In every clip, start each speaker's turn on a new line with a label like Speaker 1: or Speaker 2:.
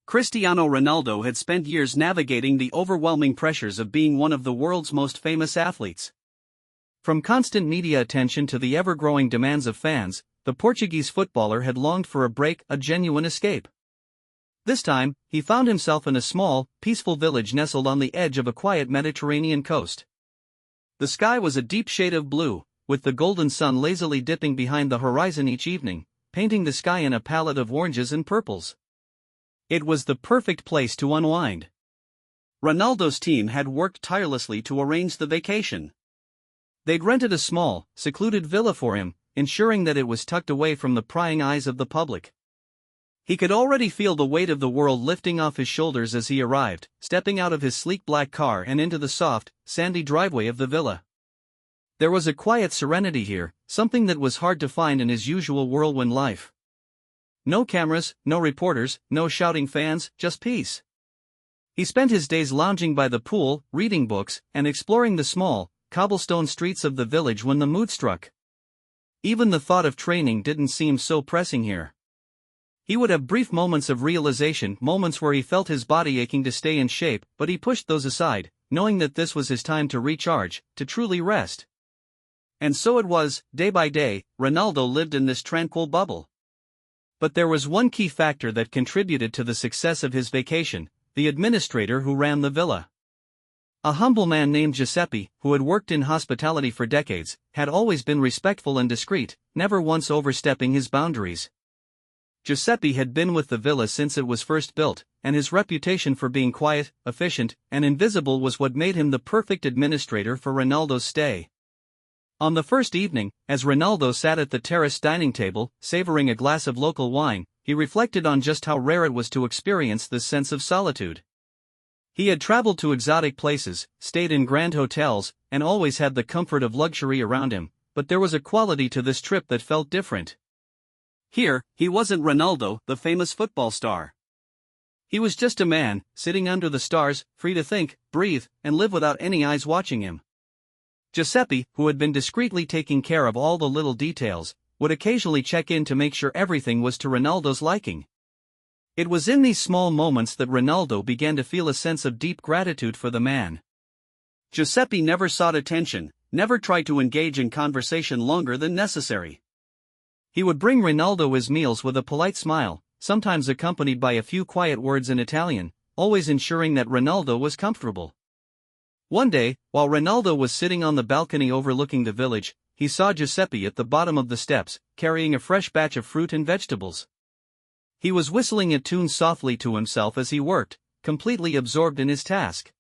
Speaker 1: Cristiano Ronaldo had spent years navigating the overwhelming pressures of being one of the world's most famous athletes. From constant media attention to the ever-growing demands of fans, the Portuguese footballer had longed for a break, a genuine escape. This time, he found himself in a small, peaceful village nestled on the edge of a quiet Mediterranean coast. The sky was a deep shade of blue, with the golden sun lazily dipping behind the horizon each evening, painting the sky in a palette of oranges and purples. It was the perfect place to unwind. Ronaldo's team had worked tirelessly to arrange the vacation. They'd rented a small, secluded villa for him, ensuring that it was tucked away from the prying eyes of the public. He could already feel the weight of the world lifting off his shoulders as he arrived, stepping out of his sleek black car and into the soft, sandy driveway of the villa. There was a quiet serenity here, something that was hard to find in his usual whirlwind life. No cameras, no reporters, no shouting fans, just peace. He spent his days lounging by the pool, reading books, and exploring the small, cobblestone streets of the village when the mood struck. Even the thought of training didn't seem so pressing here. He would have brief moments of realization, moments where he felt his body aching to stay in shape, but he pushed those aside, knowing that this was his time to recharge, to truly rest. And so it was, day by day, Ronaldo lived in this tranquil bubble. But there was one key factor that contributed to the success of his vacation: the administrator who ran the villa. A humble man named Giuseppe, who had worked in hospitality for decades, had always been respectful and discreet, never once overstepping his boundaries. Giuseppe had been with the villa since it was first built, and his reputation for being quiet, efficient, and invisible was what made him the perfect administrator for Ronaldo's stay. On the first evening, as Ronaldo sat at the terrace dining table, savoring a glass of local wine, he reflected on just how rare it was to experience this sense of solitude. He had traveled to exotic places, stayed in grand hotels, and always had the comfort of luxury around him, but there was a quality to this trip that felt different. Here, he wasn't Ronaldo, the famous football star. He was just a man, sitting under the stars, free to think, breathe, and live without any eyes watching him. Giuseppe, who had been discreetly taking care of all the little details, would occasionally check in to make sure everything was to Ronaldo's liking. It was in these small moments that Ronaldo began to feel a sense of deep gratitude for the man. Giuseppe never sought attention, never tried to engage in conversation longer than necessary. He would bring Ronaldo his meals with a polite smile, sometimes accompanied by a few quiet words in Italian, always ensuring that Ronaldo was comfortable. One day, while Ronaldo was sitting on the balcony overlooking the village, he saw Giuseppe at the bottom of the steps, carrying a fresh batch of fruit and vegetables. He was whistling a tune softly to himself as he worked, completely absorbed in his task.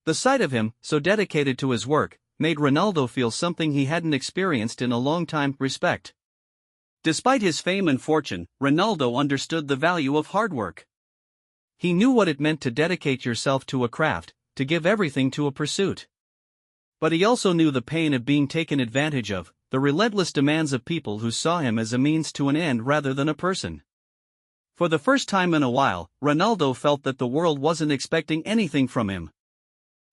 Speaker 1: The sight of him, so dedicated to his work, made Ronaldo feel something he hadn't experienced in a long time: respect. Despite his fame and fortune, Ronaldo understood the value of hard work. He knew what it meant to dedicate yourself to a craft, to give everything to a pursuit. But he also knew the pain of being taken advantage of, the relentless demands of people who saw him as a means to an end rather than a person. For the first time in a while, Ronaldo felt that the world wasn't expecting anything from him.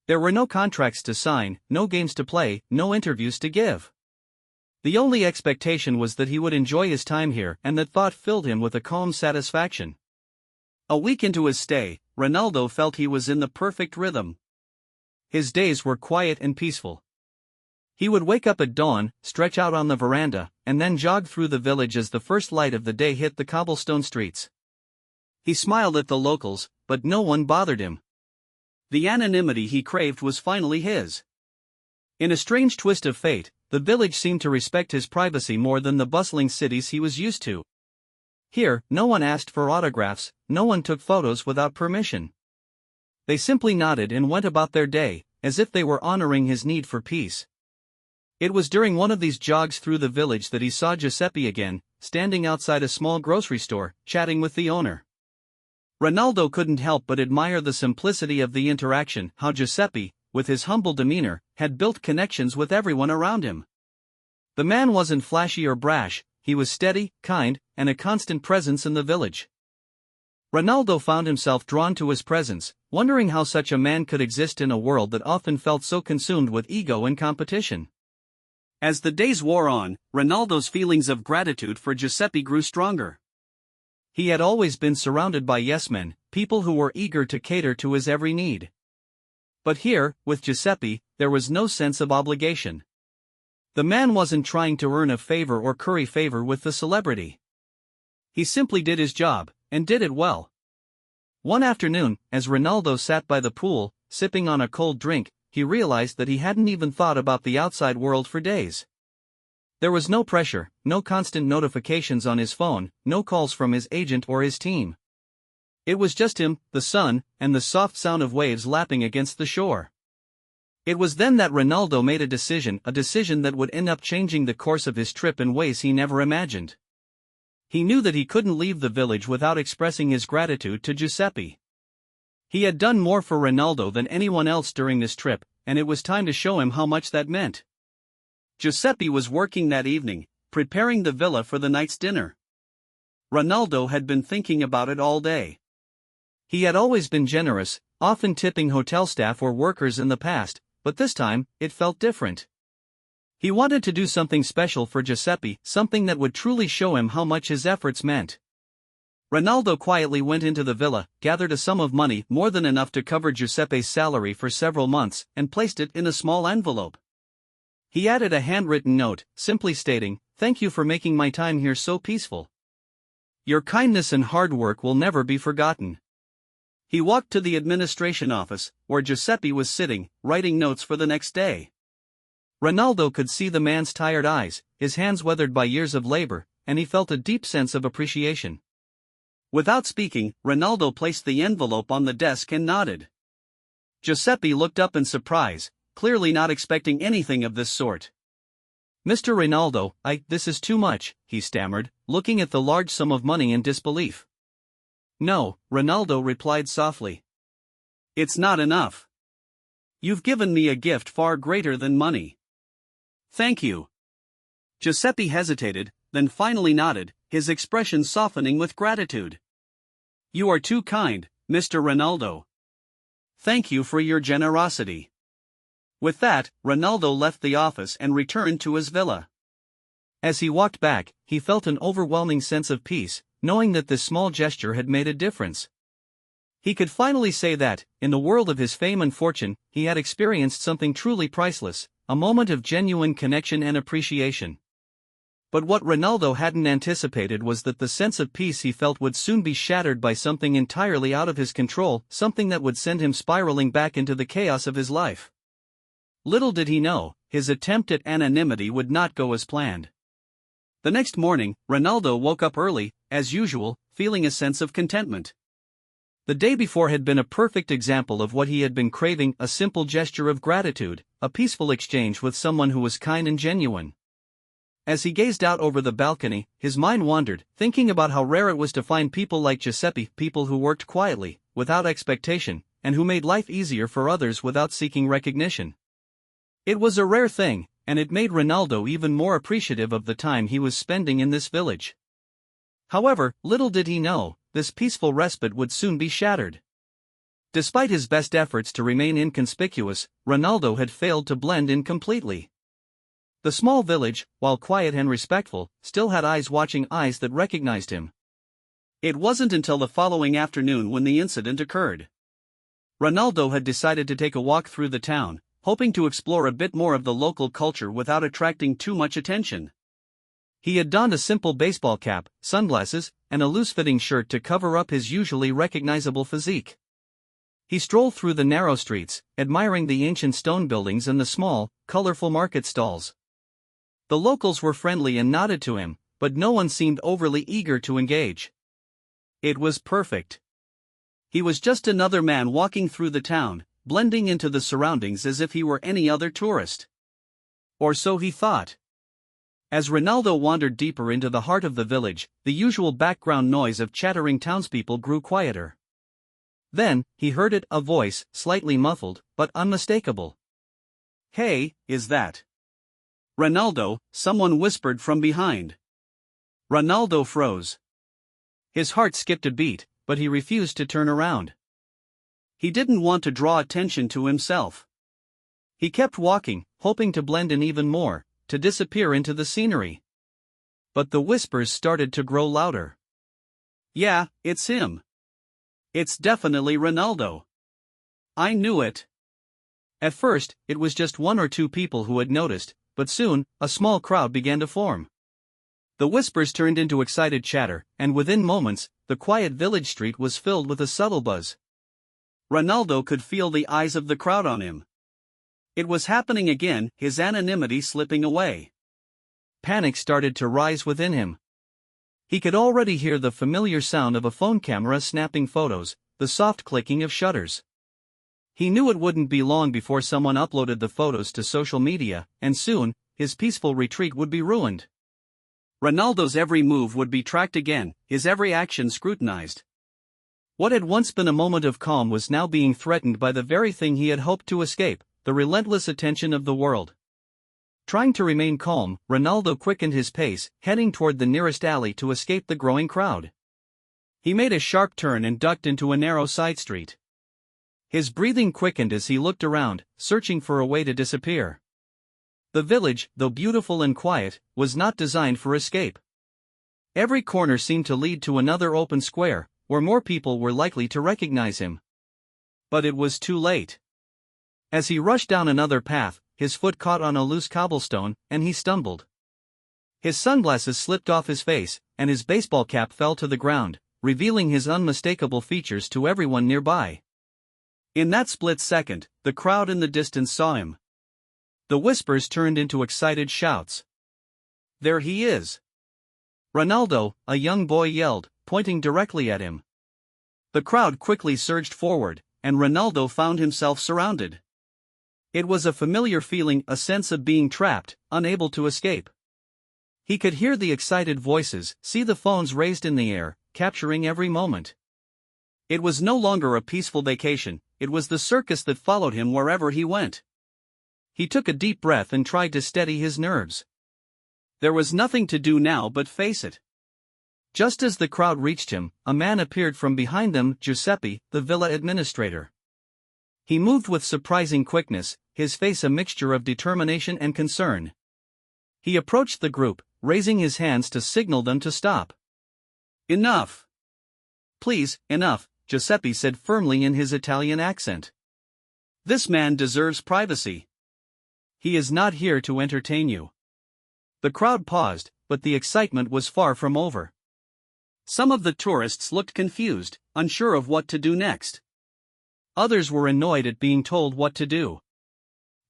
Speaker 1: There were no contracts to sign, no games to play, no interviews to give. The only expectation was that he would enjoy his time here, and that thought filled him with a calm satisfaction. A week into his stay, Ronaldo felt he was in the perfect rhythm. His days were quiet and peaceful. He would wake up at dawn, stretch out on the veranda, and then jog through the village as the first light of the day hit the cobblestone streets. He smiled at the locals, but no one bothered him. The anonymity he craved was finally his. In a strange twist of fate, the village seemed to respect his privacy more than the bustling cities he was used to. Here, no one asked for autographs, no one took photos without permission. They simply nodded and went about their day, as if they were honoring his need for peace. It was during one of these jogs through the village that he saw Giuseppe again, standing outside a small grocery store, chatting with the owner. Ronaldo couldn't help but admire the simplicity of the interaction, how Giuseppe, with his humble demeanor, had built connections with everyone around him. The man wasn't flashy or brash, he was steady, kind, and a constant presence in the village. Ronaldo found himself drawn to his presence, wondering how such a man could exist in a world that often felt so consumed with ego and competition. As the days wore on, Ronaldo's feelings of gratitude for Giuseppe grew stronger. He had always been surrounded by yes-men, people who were eager to cater to his every need. But here, with Giuseppe, there was no sense of obligation. The man wasn't trying to earn a favor or curry favor with the celebrity. He simply did his job, and did it well. One afternoon, as Ronaldo sat by the pool, sipping on a cold drink, he realized that he hadn't even thought about the outside world for days. There was no pressure, no constant notifications on his phone, no calls from his agent or his team. It was just him, the sun, and the soft sound of waves lapping against the shore. It was then that Ronaldo made a decision that would end up changing the course of his trip in ways he never imagined. He knew that he couldn't leave the village without expressing his gratitude to Giuseppe. He had done more for Ronaldo than anyone else during this trip, and it was time to show him how much that meant. Giuseppe was working that evening, preparing the villa for the night's dinner. Ronaldo had been thinking about it all day. He had always been generous, often tipping hotel staff or workers in the past, but this time, it felt different. He wanted to do something special for Giuseppe, something that would truly show him how much his efforts meant. Ronaldo quietly went into the villa, gathered a sum of money more than enough to cover Giuseppe's salary for several months, and placed it in a small envelope. He added a handwritten note, simply stating, "Thank you for making my time here so peaceful. Your kindness and hard work will never be forgotten." He walked to the administration office, where Giuseppe was sitting, writing notes for the next day. Ronaldo could see the man's tired eyes, his hands weathered by years of labor, and he felt a deep sense of appreciation. Without speaking, Ronaldo placed the envelope on the desk and nodded. Giuseppe looked up in surprise, clearly not expecting anything of this sort. "Mr. Ronaldo, this is too much," he stammered, looking at the large sum of money in disbelief. "No," Ronaldo replied softly. "It's not enough. You've given me a gift far greater than money. Thank you." Giuseppe hesitated, then finally nodded, his expression softening with gratitude. "You are too kind, Mr. Ronaldo. Thank you for your generosity." With that, Ronaldo left the office and returned to his villa. As he walked back, he felt an overwhelming sense of peace, knowing that this small gesture had made a difference. He could finally say that, in the world of his fame and fortune, he had experienced something truly priceless, a moment of genuine connection and appreciation. But what Ronaldo hadn't anticipated was that the sense of peace he felt would soon be shattered by something entirely out of his control, something that would send him spiraling back into the chaos of his life. Little did he know, his attempt at anonymity would not go as planned. The next morning, Ronaldo woke up early, as usual, feeling a sense of contentment. The day before had been a perfect example of what he had been craving, a simple gesture of gratitude, a peaceful exchange with someone who was kind and genuine. As he gazed out over the balcony, his mind wandered, thinking about how rare it was to find people like Giuseppe, people who worked quietly, without expectation, and who made life easier for others without seeking recognition. It was a rare thing, and it made Ronaldo even more appreciative of the time he was spending in this village. However, little did he know, this peaceful respite would soon be shattered. Despite his best efforts to remain inconspicuous, Ronaldo had failed to blend in completely. The small village, while quiet and respectful, still had eyes watching eyes that recognized him. It wasn't until the following afternoon when the incident occurred. Ronaldo had decided to take a walk through the town, hoping to explore a bit more of the local culture without attracting too much attention. He had donned a simple baseball cap, sunglasses, and a loose-fitting shirt to cover up his usually recognizable physique. He strolled through the narrow streets, admiring the ancient stone buildings and the small, colorful market stalls. The locals were friendly and nodded to him, but no one seemed overly eager to engage. It was perfect. He was just another man walking through the town, blending into the surroundings as if he were any other tourist. Or so he thought. As Ronaldo wandered deeper into the heart of the village, the usual background noise of chattering townspeople grew quieter. Then, he heard it, a voice, slightly muffled, but unmistakable. "Hey, is that Ronaldo?" someone whispered from behind. Ronaldo froze. His heart skipped a beat, but he refused to turn around. He didn't want to draw attention to himself. He kept walking, hoping to blend in even more, to disappear into the scenery. But the whispers started to grow louder. Yeah, it's him. It's definitely Ronaldo. I knew it. At first, it was just one or two people who had noticed, but soon, a small crowd began to form. The whispers turned into excited chatter, and within moments, the quiet village street was filled with a subtle buzz. Ronaldo could feel the eyes of the crowd on him. It was happening again, his anonymity slipping away. Panic started to rise within him. He could already hear the familiar sound of a phone camera snapping photos, the soft clicking of shutters. He knew it wouldn't be long before someone uploaded the photos to social media, and soon, his peaceful retreat would be ruined. Ronaldo's every move would be tracked again, his every action scrutinized. What had once been a moment of calm was now being threatened by the very thing he had hoped to escape, the relentless attention of the world. Trying to remain calm, Ronaldo quickened his pace, heading toward the nearest alley to escape the growing crowd. He made a sharp turn and ducked into a narrow side street. His breathing quickened as he looked around, searching for a way to disappear. The village, though beautiful and quiet, was not designed for escape. Every corner seemed to lead to another open square, where more people were likely to recognize him. But it was too late. As he rushed down another path, his foot caught on a loose cobblestone, and he stumbled. His sunglasses slipped off his face, and his baseball cap fell to the ground, revealing his unmistakable features to everyone nearby. In that split second, the crowd in the distance saw him. The whispers turned into excited shouts. "There he is!" "Ronaldo," a young boy yelled, pointing directly at him. The crowd quickly surged forward, and Ronaldo found himself surrounded. It was a familiar feeling, a sense of being trapped, unable to escape. He could hear the excited voices, see the phones raised in the air, capturing every moment. It was no longer a peaceful vacation, it was the circus that followed him wherever he went. He took a deep breath and tried to steady his nerves. There was nothing to do now but face it. Just as the crowd reached him, a man appeared from behind them, Giuseppe, the villa administrator. He moved with surprising quickness, his face a mixture of determination and concern. He approached the group, raising his hands to signal them to stop. "Enough! Please, enough," Giuseppe said firmly in his Italian accent. "This man deserves privacy. He is not here to entertain you." The crowd paused, but the excitement was far from over. Some of the tourists looked confused, unsure of what to do next. Others were annoyed at being told what to do.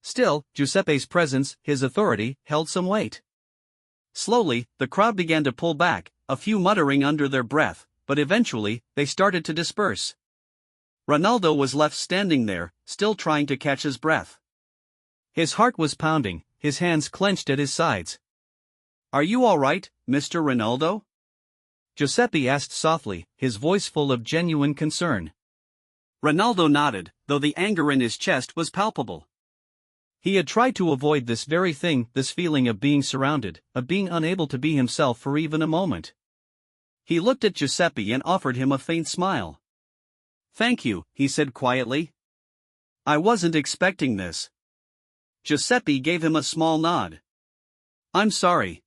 Speaker 1: Still, Giuseppe's presence, his authority, held some weight. Slowly, the crowd began to pull back, a few muttering under their breath, but eventually, they started to disperse. Ronaldo was left standing there, still trying to catch his breath. His heart was pounding, his hands clenched at his sides. "Are you all right, Mr. Ronaldo?" Giuseppe asked softly, his voice full of genuine concern. Ronaldo nodded, though the anger in his chest was palpable. He had tried to avoid this very thing, this feeling of being surrounded, of being unable to be himself for even a moment. He looked at Giuseppe and offered him a faint smile. "Thank you," he said quietly. "I wasn't expecting this." Giuseppe gave him a small nod. "I'm sorry.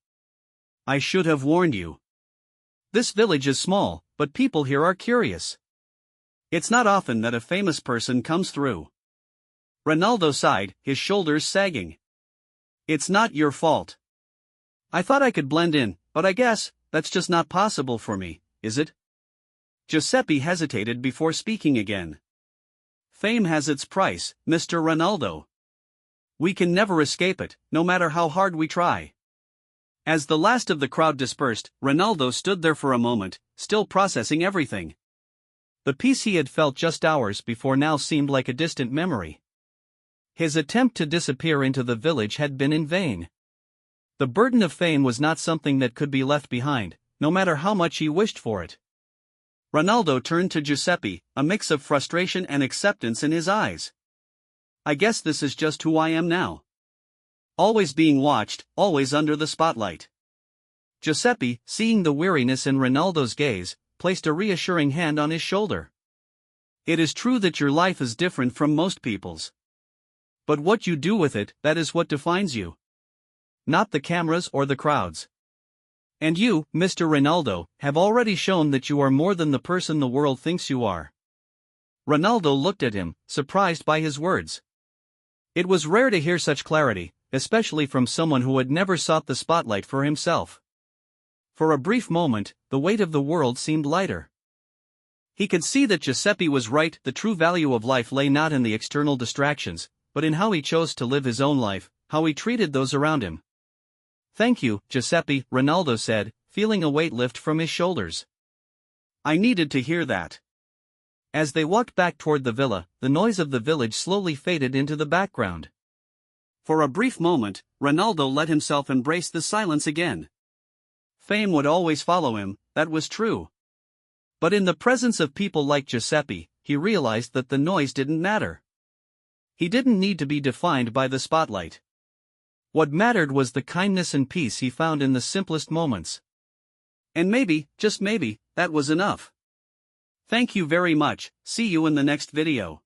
Speaker 1: I should have warned you. This village is small, but people here are curious. It's not often that a famous person comes through." Ronaldo sighed, his shoulders sagging. "It's not your fault. I thought I could blend in, but I guess that's just not possible for me, is it?" Giuseppe hesitated before speaking again. "Fame has its price, Mr. Ronaldo. We can never escape it, no matter how hard we try." As the last of the crowd dispersed, Ronaldo stood there for a moment, still processing everything. The peace he had felt just hours before now seemed like a distant memory. His attempt to disappear into the village had been in vain. The burden of fame was not something that could be left behind, no matter how much he wished for it. Ronaldo turned to Giuseppe, a mix of frustration and acceptance in his eyes. "I guess this is just who I am now. Always being watched, always under the spotlight." Giuseppe, seeing the weariness in Ronaldo's gaze, placed a reassuring hand on his shoulder. "It is true that your life is different from most people's. But what you do with it, that is what defines you. Not the cameras or the crowds. And you, Mr. Ronaldo, have already shown that you are more than the person the world thinks you are. Ronaldo looked at him, surprised by his words. It was rare to hear such clarity, especially from someone who had never sought the spotlight for himself. For a brief moment, the weight of the world seemed lighter. He could see that Giuseppe was right. The true value of life lay not in the external distractions, but in how he chose to live his own life, how he treated those around him. "Thank you, Giuseppe," Ronaldo said, feeling a weight lift from his shoulders. "I needed to hear that." As they walked back toward the villa, the noise of the village slowly faded into the background. For a brief moment, Ronaldo let himself embrace the silence again. Fame would always follow him, that was true. But in the presence of people like Giuseppe, he realized that the noise didn't matter. He didn't need to be defined by the spotlight. What mattered was the kindness and peace he found in the simplest moments. And maybe, just maybe, that was enough. Thank you very much. See you in the next video.